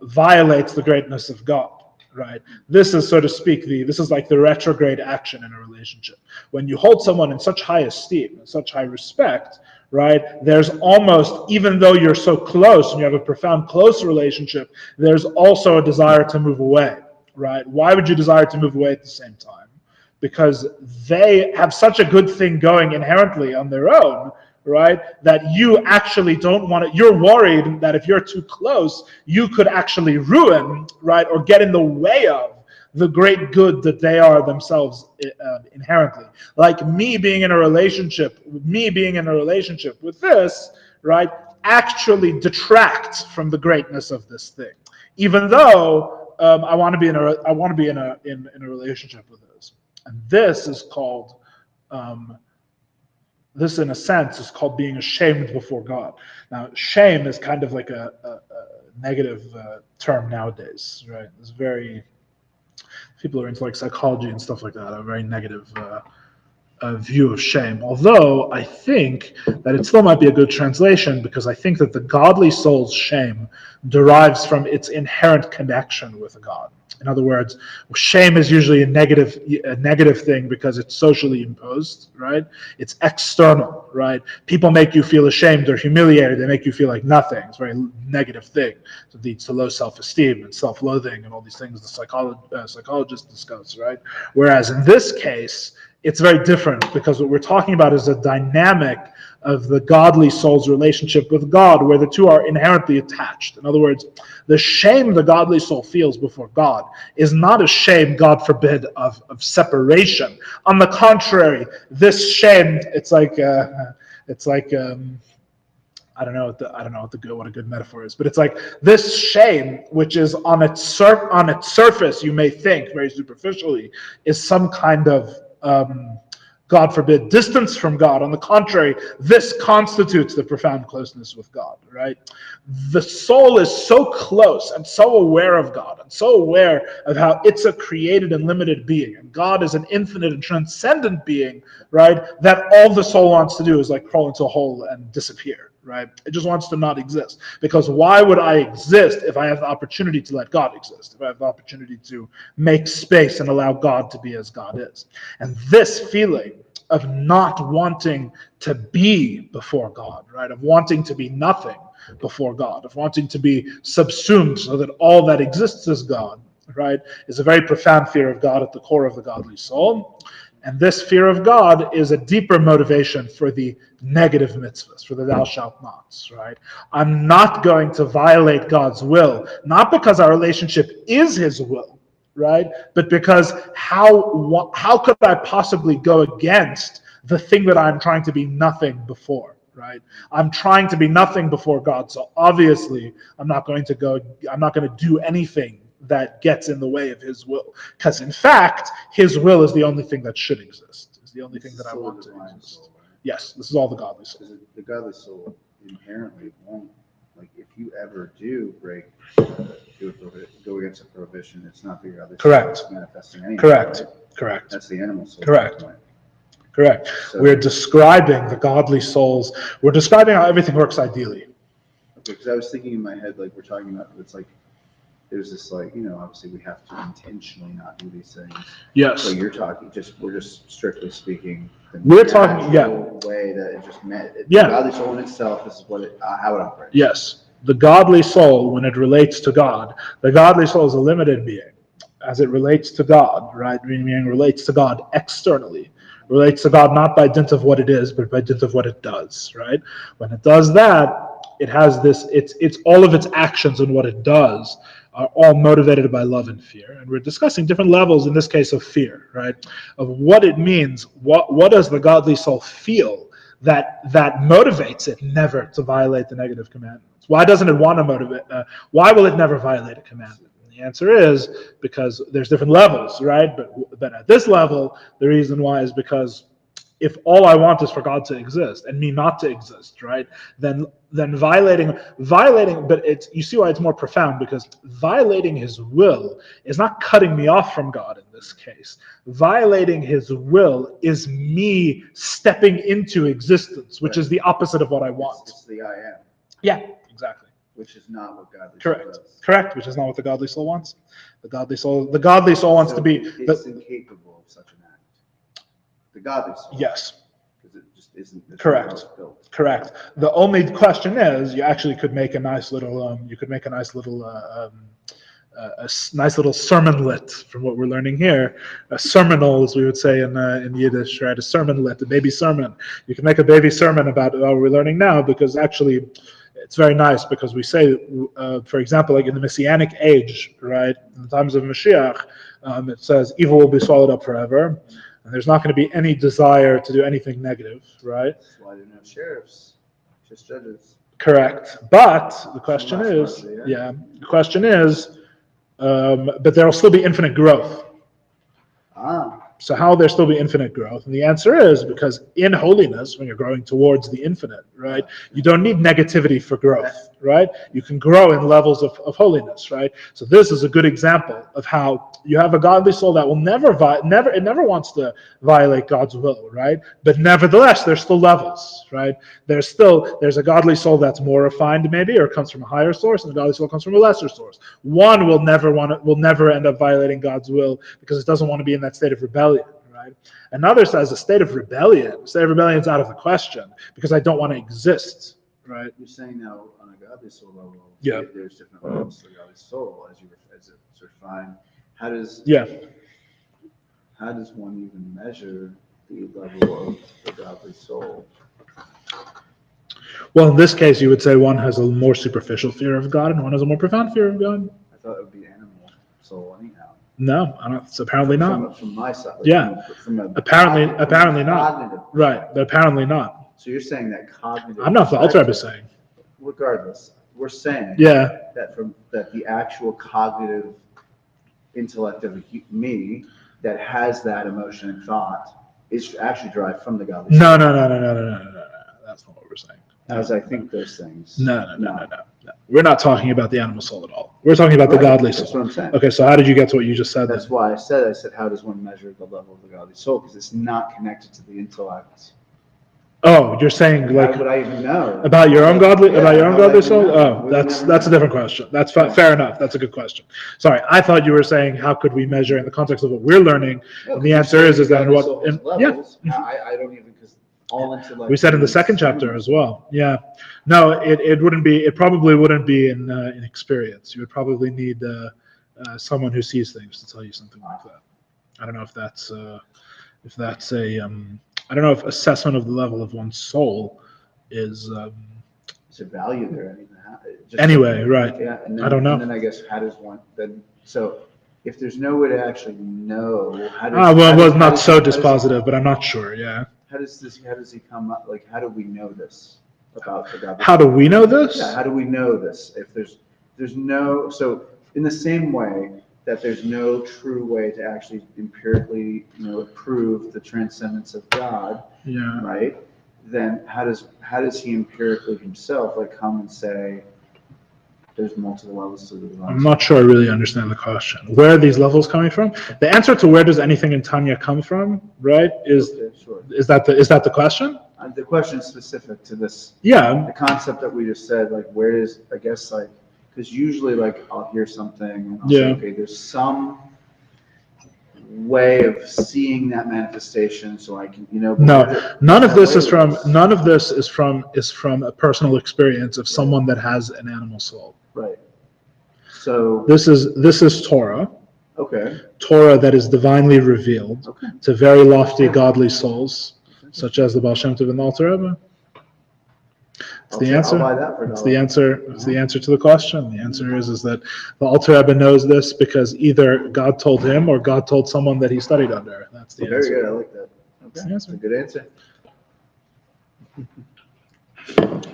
violates the greatness of God, right? This is, so to speak, this is like the retrograde action in a relationship. When you hold someone in such high esteem, and such high respect, right, there's almost, even though you're so close and you have a profound close relationship, there's also a desire to move away, right? Why would you desire to move away at the same time? Because they have such a good thing going inherently on their own, right, that you actually don't want it. You're worried that if you're too close, you could actually ruin, right, or get in the way of the great good that they are themselves inherently. Like me being in a relationship with this, right, actually detracts from the greatness of this thing, even though I want to be in a relationship with this. And this is called this, in a sense, is called being ashamed before God. Now, shame is kind of like a negative term nowadays, right? It's very, people who are into like psychology and stuff like that, a very negative view of shame. Although I think that it still might be a good translation, because I think that the godly soul's shame derives from its inherent connection with God. In other words, shame is usually a negative thing because it's socially imposed, right? It's external, right? People make you feel ashamed or humiliated. They make you feel like nothing. It's a very negative thing. It leads to low self-esteem and self-loathing and all these things the psychologists discuss, right? Whereas in this case, it's very different, because what we're talking about is a dynamic of the godly soul's relationship with God, where the two are inherently attached. In other words, the shame the godly soul feels before God is not a shame, God forbid, of separation. On the contrary, this shame, it's like I don't know what a good metaphor is, but it's like this shame, which is on its surface, you may think very superficially, is some kind of God forbid, distance from God. On the contrary, this constitutes the profound closeness with God, right? The soul is so close and so aware of God and so aware of how it's a created and limited being, and God is an infinite and transcendent being, right? That all the soul wants to do is like crawl into a hole and disappear, right? It just wants to not exist. Because why would I exist if I have the opportunity to let God exist? If I have the opportunity to make space and allow God to be as God is. And this feeling of not wanting to be before God, right? Of wanting to be nothing before God, of wanting to be subsumed so that all that exists is God, right? Is a very profound fear of God at the core of the godly soul. And this fear of God is a deeper motivation for the negative mitzvahs, for the thou shalt nots, right? I'm not going to violate God's will, not because our relationship is his will, right? But because how could I possibly go against the thing that I'm trying to be nothing before, right? I'm trying to be nothing before God, so obviously I'm not going to do anything that gets in the way of his will. Because in fact, his will is the only thing that should exist. It's the only thing that I want to exist. Soul, right? Yes, this is all the godly soul. The godly soul inherently won't, like, if you ever do go against a prohibition, it's not the godly soul that's manifesting anything. Correct. Right? Correct. That's the animal soul. Correct. So, we're describing the godly souls. We're describing how everything works ideally. Okay, because I was thinking in my head, like, we're talking about, it's like, there's this, like, obviously we have to intentionally not do these things. Yes. So we're just strictly speaking. We're talking, way that it just meant. The godly soul in itself, this is how it operates. Yes. The godly soul, when it relates to God, the godly soul is a limited being. As it relates to God, right? Meaning relates to God externally. Relates to God not by dint of what it is, but by dint of what it does, right? When it does that, it has this, it's all of its actions and what it does are all motivated by love and fear. And we're discussing different levels, in this case, of fear, right? Of what it means, what does the godly soul feel that motivates it never to violate the negative commandments? Why doesn't it want to motivate? Why will it never violate a commandment? And the answer is because there's different levels, right? But at this level, the reason why is because if all I want is for God to exist and me not to exist, right? Then violating, but you see why it's more profound, because violating his will is not cutting me off from God in this case. Violating his will is me stepping into existence, which is the opposite of what I want. It's the I am. Yeah, exactly. Which is not what godly soul does. Correct, which is not what the godly soul wants. The godly soul wants to be... It's incapable of such an act. The godly soul. Yes. Because it just isn't. Correct. The only question is, you actually could make a nice little, a nice little sermonlet from what we're learning here. A sermonal, as we would say in Yiddish, right? A sermonlet, a baby sermon. You can make a baby sermon about what we're learning now, because actually it's very nice, because we say, for example, like in the Messianic age, right, in the times of Mashiach, It says evil will be swallowed up forever, and there's not going to be any desire to do anything negative, right? That's why they don't have sheriffs, just judges. Correct. But the question Last is, Monday, yeah, the question is, but there will still be infinite growth. So how will there still be infinite growth? And the answer is because in holiness, when you're growing towards the infinite, right, you don't need negativity for growth, right? You can grow in levels of holiness, right? So this is a good example of how you have a godly soul that will never wants to violate God's will, right? But nevertheless, there's still levels, right? There's a godly soul that's more refined maybe, or comes from a higher source, and a godly soul comes from a lesser source. One will never end up violating God's will because it doesn't want to be in that state of rebellion. Right? Another says a state of rebellion is out of the question because I don't want to exist. One You're saying now on a godly soul level, Yeah. there's different levels to the godly soul as it's refined. How does one even measure the level of the godly soul? Well, in this case, you would say one has a more superficial fear of God and one has a more profound fear of God. I thought it would be animal soul anyhow. No, it's apparently not. From my side. Apparently not. Right, but apparently not. So you're saying that cognitive. I'm not the Alter Rebbe saying. Regardless, we're saying that the actual cognitive intellect of me that has that emotion and thought is actually derived from the godly soul. No. That's not what we're saying. As I think those things. No. We're not talking about the animal soul at all. We're talking about the godly soul. That's what I'm saying. Okay, so how did you get to what you just said? That's why I said, how does one measure the level of the godly soul? Because it's not connected to the intellect. Oh, you're saying like how would I even know about your own godly soul? Oh, that's a different question. That's fair enough. That's a good question. Sorry, I thought you were saying how could we measure in the context of what we're learning? And the answer is that in what? I don't even because. We said in the second chapter as well. Yeah. No, it wouldn't be. It probably wouldn't be in experience. You would probably need someone who sees things to tell you something like that. I don't know if that's I don't know if assessment of the level of one's soul is. Is a value there? Anyway, right? Yeah. And then, I don't know. And then I guess how does one then? So if there's no way to actually know, how does? Not so dispositive, but I'm not sure. Yeah. How does he come up? Like, how do we know this about the God? How do we know this? Yeah, how do we know this? If there's no, so in the same way that there's no true way to actually empirically, prove the transcendence of God, yeah, right? Then how does he empirically himself come and say there's multiple levels to the divine? I'm not sure I really understand the question. Where are these levels coming from? The answer to where does anything in Tanya come from, right? Is that the question? The question is specific to this. Yeah. The concept that we just said, where is, I guess, because usually, I'll hear something and I'll say, okay, there's some way of seeing that manifestation, so I can, No, none of this is from a personal experience of someone that has an animal soul. Right. So this is Torah. Okay. Torah that is divinely revealed to very lofty godly souls, such as the Baal Shem Tov and the Alter Rebbe. It's the answer. It's the answer. It's the answer to the question. The answer is that the Alter Rebbe knows this because either God told him or God told someone that he studied under. That's the answer. Very good. I like that. Okay. That's a good answer. And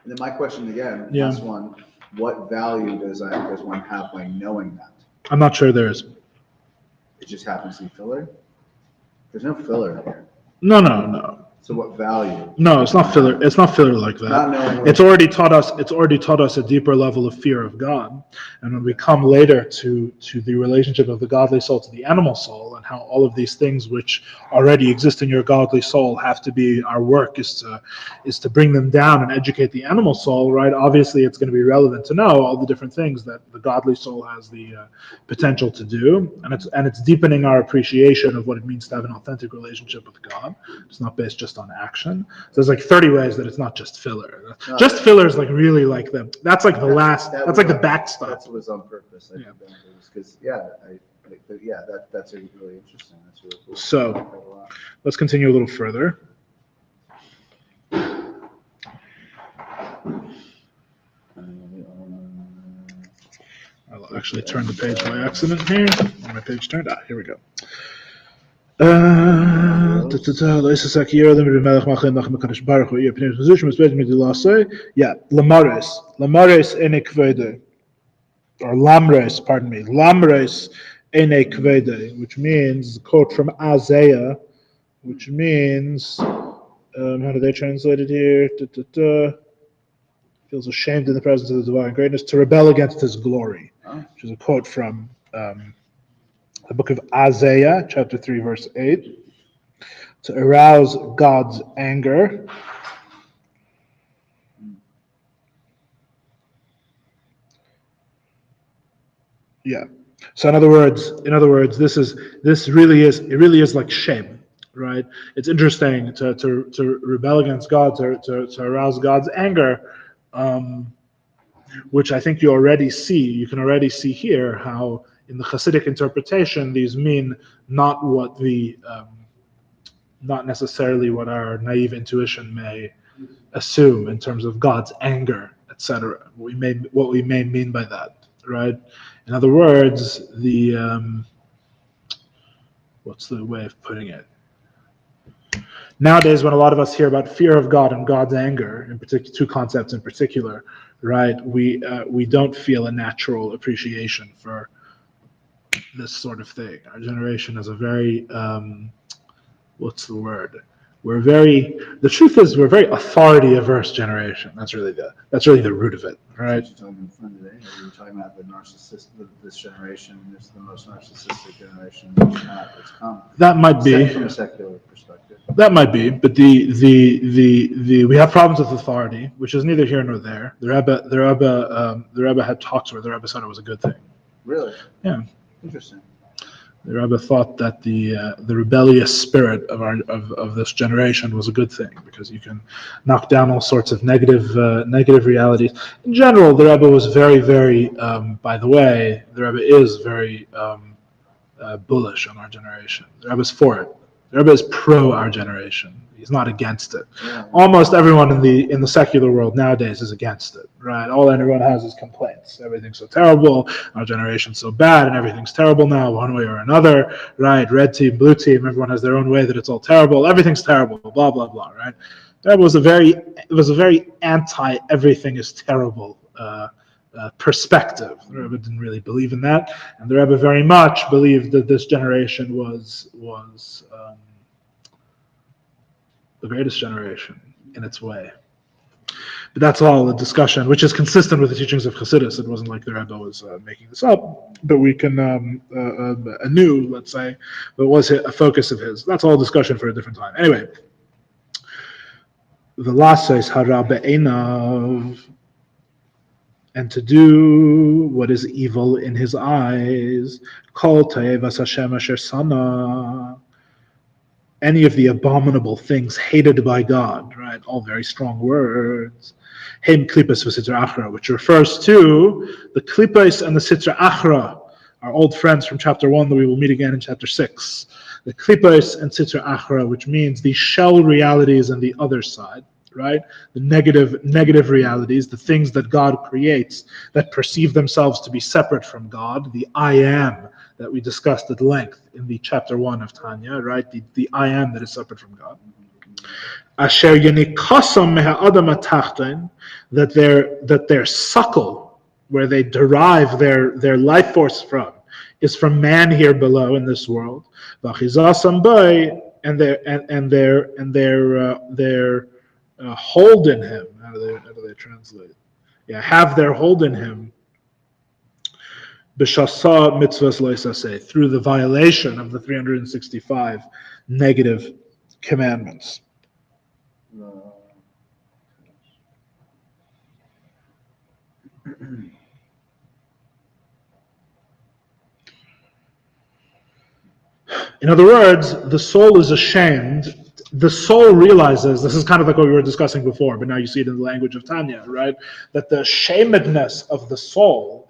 then my question again, last one: what value does one have by knowing that? I'm not sure there is. It just happens to be filler. There's no filler here. No. So what value? No, it's not filler. It's not filler like that. It's already taught us a deeper level of fear of God. And when we come later to the relationship of the godly soul to the animal soul and how all of these things which already exist in your godly soul have to be, our work is to bring them down and educate the animal soul, right? Obviously, it's going to be relevant to know all the different things that the godly soul has the potential to do, and it's deepening our appreciation of what it means to have an authentic relationship with God. It's not based just on action. So there's 30 ways that it's not just filler. Just filler is really that's the last. That's the backstop. That was on purpose. Because that's really interesting. That's really cool. So let's continue a little further. I actually turned the page by accident here. My page turned. Here we go. Yeah, Lamaris ene kvede, or Lamres, pardon me, Lamres ene kvede, which means, quote from Isaiah, which means, how do they translate it here? Feels ashamed in the presence of the divine greatness, to rebel against his glory, which is a quote from the book of Isaiah, chapter 3, verse 8, to arouse God's anger. Yeah. So in other words, this really is like shame, right? It's interesting to rebel against God, to arouse God's anger, which I think you can already see here how in the Hasidic interpretation these mean not necessarily what our naive intuition may assume in terms of God's anger, etc. What we may mean by that, right? In other words, what's the way of putting it? Nowadays, when a lot of us hear about fear of God and God's anger, in particular, two concepts in particular, right? We don't feel a natural appreciation for this sort of thing. Our generation is a very what's the word? The truth is we're a very authority averse generation. That's really the root of it, right? You were talking about the narcissist. This generation is the most narcissistic generation that's come. That might be from a secular perspective. That might be, but the we have problems with authority, which is neither here nor there. The Rebbe had talks where the Rebbe said it was a good thing. Really? Yeah. Interesting. The Rebbe thought that the rebellious spirit of this generation was a good thing because you can knock down all sorts of negative realities. In general, the Rebbe was very, very. By the way, the Rebbe is very bullish on our generation. The Rebbe is for it. The Rebbe is pro our generation. He's not against it. Yeah. Almost everyone in the secular world nowadays is against it, right? All anyone has is complaints. Everything's so terrible. Our generation's so bad, and everything's terrible now, one way or another, right? Red team, blue team. Everyone has their own way that it's all terrible. Everything's terrible. Blah blah blah. Right? That was a very anti everything is terrible perspective. The Rebbe didn't really believe in that, and the Rebbe very much believed that this generation was the greatest generation in its way. But that's all a discussion, which is consistent with the teachings of Chassidus. It wasn't like the Rebbe was making this up, but we can anew, let's say, but it was a focus of his. That's all discussion for a different time. Anyway, the last says hara be'einav, and to do what is evil in his eyes, kol ta'evas Hashem asher sana, any of the abominable things hated by God, right? All very strong words. Hem klipas v'sitra achra, which refers to the klipas and the sitra achra, our old friends from chapter 1 that we will meet again in chapter 6. The klipas and sitra achra, which means the shell realities on the other side, right? The negative realities, the things that God creates that perceive themselves to be separate from God, the I am that we discussed at length in the chapter 1 of Tanya, right? The I am that is separate from God. Asher yenikasam me'ha'adam atachton, that their suckle, where they derive their life force from, is from man here below in this world. V'achizasam bay, and their hold in him. How do they translate? Yeah, have their hold in him. B'shasa mitzvahs loisaseh, through the violation of the 365 negative commandments. In other words, the soul is ashamed. The soul realizes, this is kind of like what we were discussing before, but now you see it in the language of Tanya, right? That the shamedness of the soul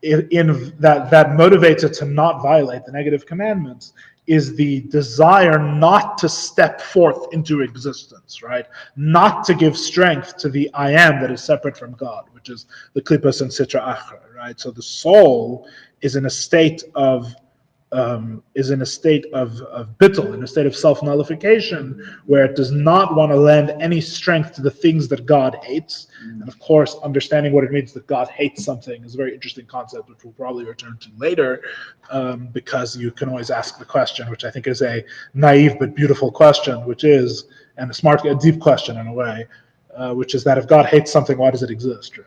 in that motivates it to not violate the negative commandments is the desire not to step forth into existence, right? Not to give strength to the I am that is separate from God, which is the klipas and sitra achra, right? So the soul is in a state of bittul, in a state of self-nullification, where it does not want to lend any strength to the things that God hates. And of course, understanding what it means that God hates something is a very interesting concept, which we'll probably return to later, because you can always ask the question, which I think is a naive but beautiful question, which is, and a deep question in a way, which is that if God hates something, why does it exist? Right?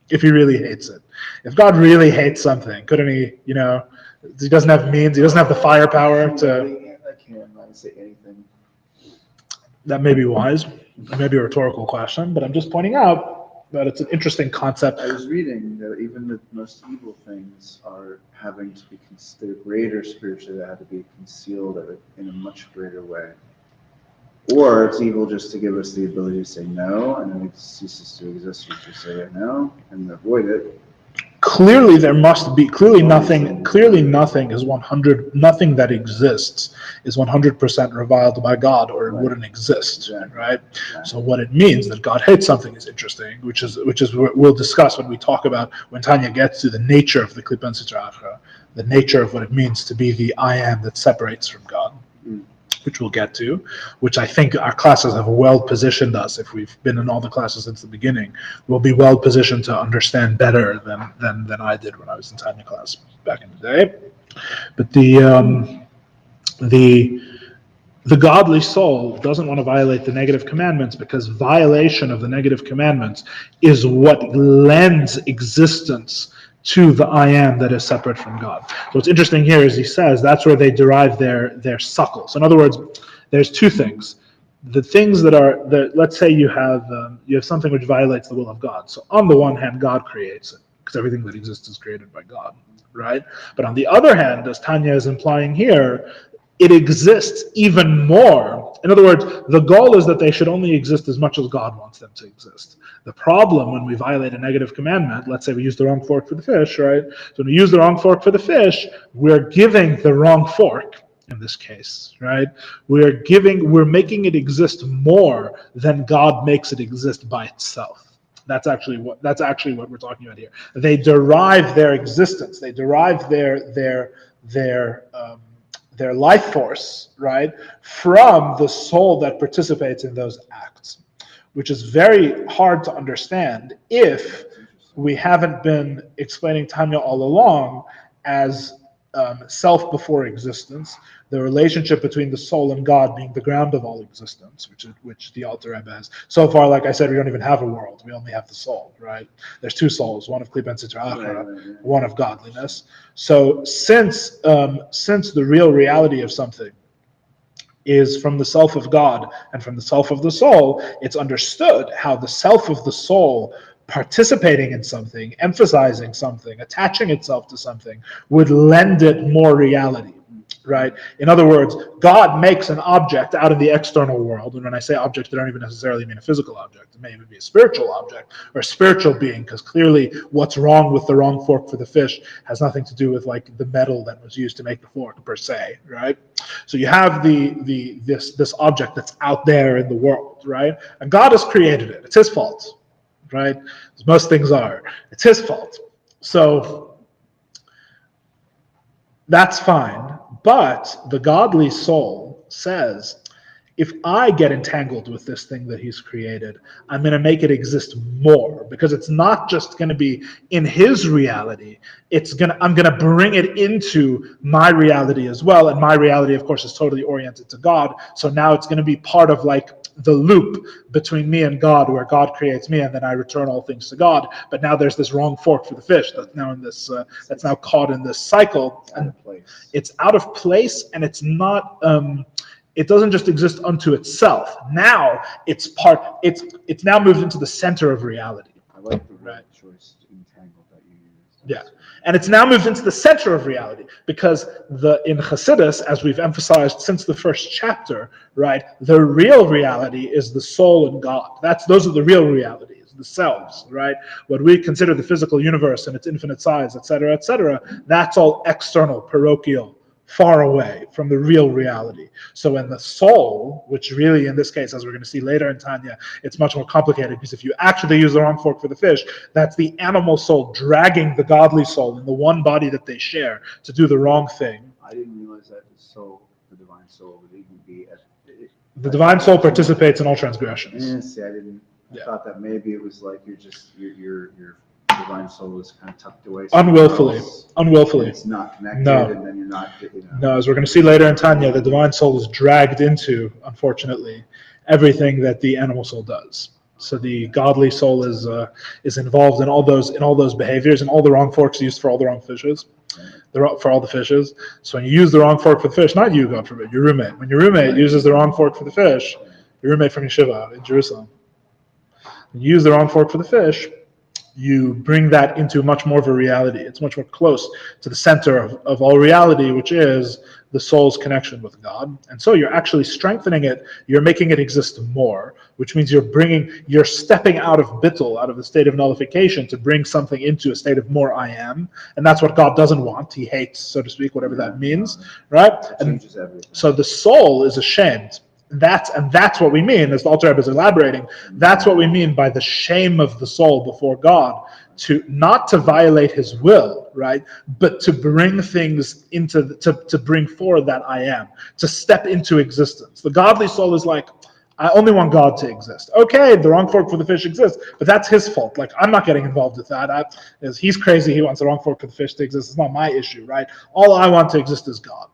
If he really hates it. If God really hates something, couldn't he, he doesn't have means, he doesn't have the firepower to... I can't say anything. That may be wise. It may be a rhetorical question, but I'm just pointing out that it's an interesting concept. I was reading that even the most evil things are having to be considered greater spiritually, that have to be concealed in a much greater way. Or it's evil just to give us the ability to say no, and then it ceases to exist. We just say no and avoid it. Clearly, nothing is 100. Nothing that exists is 100% reviled by God, or it wouldn't exist, right? So what it means that God hates something is interesting, which is what we'll discuss when we talk about, when Tanya gets to the nature of the klipa and sitra achra, the nature of what it means to be the I am that separates from God. Which we'll get to, which I think our classes have well positioned us. If we've been in all the classes since the beginning, we'll be well positioned to understand better than I did when I was in Tanya class back in the day. But the godly soul doesn't want to violate the negative commandments, because violation of the negative commandments is what lends existence to the I am that is separate from God. So what's interesting here is he says that's where they derive their suckle. So in other words, there's two things. The things let's say you have something which violates the will of God. So on the one hand, God creates it, because everything that exists is created by God, right? But on the other hand, as Tanya is implying here, it exists even more. In other words, the goal is that they should only exist as much as God wants them to exist. The problem when we violate a negative commandment, let's say we use the wrong fork for the fish, right? So when we use the wrong fork for the fish, we're giving the wrong fork in this case, right? We're making it exist more than God makes it exist by itself. That's actually what we're talking about here. They derive their existence. They derive their life force, right, from the soul that participates in those acts, which is very hard to understand if we haven't been explaining Tanya all along as self before existence, the relationship between the soul and God being the ground of all existence, which the Alter Rebbe has. So far, like I said, we don't even have a world. We only have the soul, right? There's two souls, one of Klipa and Sitra Achra, one of godliness. So since the real reality of something is from the self of God and from the self of the soul, it's understood how the self of the soul participating in something, emphasizing something, attaching itself to something, would lend it more reality, right? In other words, God makes an object out of the external world, and when I say object, I don't even necessarily mean a physical object. It may even be a spiritual object or a spiritual being, because clearly what's wrong with the wrong fork for the fish has nothing to do with like the metal that was used to make the fork per se, right? So you have this object that's out there in the world, right? And God has created it. It's his fault, right? As most things are. It's his fault. So that's fine. But the godly soul says, if I get entangled with this thing that he's created, I'm going to make it exist more, because it's not just going to be in his reality. I'm going to bring it into my reality as well. And my reality, of course, is totally oriented to God. So now it's going to be part of like the loop between me and God, where God creates me and then I return all things to God. But now there's this wrong fork for the fish that's now in this that's now caught in this cycle, and it's out of place, and it's not it doesn't just exist unto itself. Now it's now moved into the center of reality. I like the right choice, entangled, that you used. Yeah. And it's now moved into the center of reality, because in Chassidus, as we've emphasized since the first chapter, right, the real reality is the soul and God. Those are the real realities, the selves, right? What we consider the physical universe and its infinite size, etc., that's all external, parochial, far away from the real reality. So in the soul, which really in this case, as we're going to see later in Tanya, it's much more complicated, because if you actually use the wrong fork for the fish, that's the animal soul dragging the godly soul in the one body that they share to do the wrong thing. I didn't realize that the soul, the divine soul, would even be at The divine soul participates in all transgressions. See, I Yeah. thought that maybe it was like your divine soul is kind of tucked away. Unwillfully. Unwillfully. It's not connected, No. and then you're not. No, as we're going to see later in Tanya, the divine soul is dragged into, unfortunately, everything that the animal soul does. So the godly soul is involved in all those behaviors, and all the wrong forks used for all the wrong fishes. For all the fishes. So when you use the wrong fork for the fish, not you, God forbid, your roommate. When your roommate uses the wrong fork for the fish, your roommate from Yeshiva in Jerusalem, when you use the wrong fork for the fish, you bring that into much more of a reality. It's much more close to the center of all reality, which is the soul's connection with God. And so you're actually strengthening it. You're making it exist more, which means you're stepping out of bittul, out of the state of nullification, to bring something into a state of more I am. And that's what God doesn't want. He hates, so to speak, whatever that means, right? And so the soul is ashamed. That's what we mean, as the Alter Rebbe is elaborating, that's what we mean by the shame of the soul before God, not to violate his will, right? But to bring things to bring forward that I am, to step into existence. The godly soul is like, I only want God to exist. Okay, the wrong fork for the fish exists, but that's his fault. Like, I'm not getting involved with that. He's crazy, he wants the wrong fork for the fish to exist. It's not my issue, right? All I want to exist is God.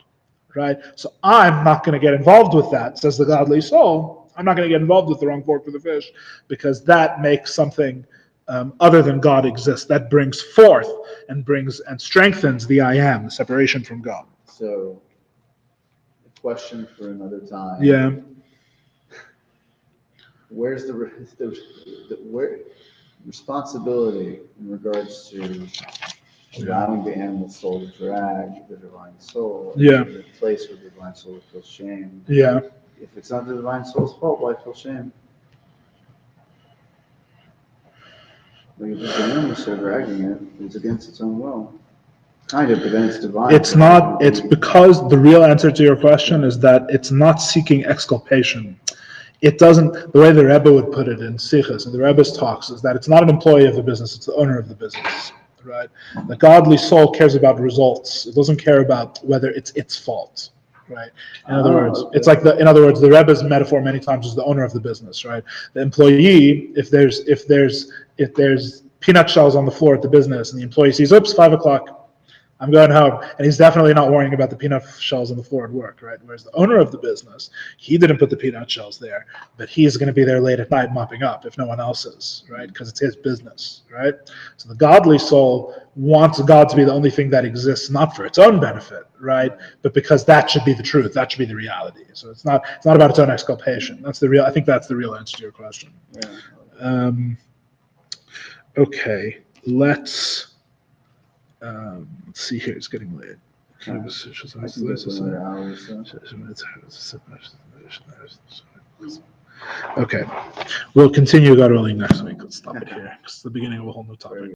Right? So I'm not going to get involved with that, says the godly soul. I'm not going to get involved with the wrong fork for the fish, because that makes something other than God exist. That brings forth and strengthens the I am, the separation from God. So, a question for another time. Yeah. Where's the responsibility in regards to allowing the animal soul to drag the divine soul, the place where the divine soul feels shame? Yeah. If it's not the divine soul's fault, why feel shame? Like, if it's the animal soul dragging it, it's against its own will. Kind of, but then it's divine. It's because the real answer to your question is that it's not seeking exculpation. It doesn't, the way the Rebbe would put it in Sichos, and the Rebbe's talks, is that it's not an employee of the business, it's the owner of the business. Right? The godly soul cares about results. It doesn't care about whether it's its fault. Right? In other words, it's like the Rebbe's metaphor many times is the owner of the business. Right? The employee, if there's peanut shells on the floor at the business, and the employee sees, oops, 5:00, I'm going home, and he's definitely not worrying about the peanut shells on the floor at work, right? Whereas the owner of the business, he didn't put the peanut shells there, but he's going to be there late at night mopping up if no one else is, right? Because it's his business, right? So the godly soul wants God to be the only thing that exists, not for its own benefit, right? But because that should be the truth, that should be the reality. So it's not about its own exculpation. I think that's the real answer to your question. Okay, let's see here. It's getting late. Okay, we'll continue God willing next week. Let's stop it here. It's the beginning of a whole new topic.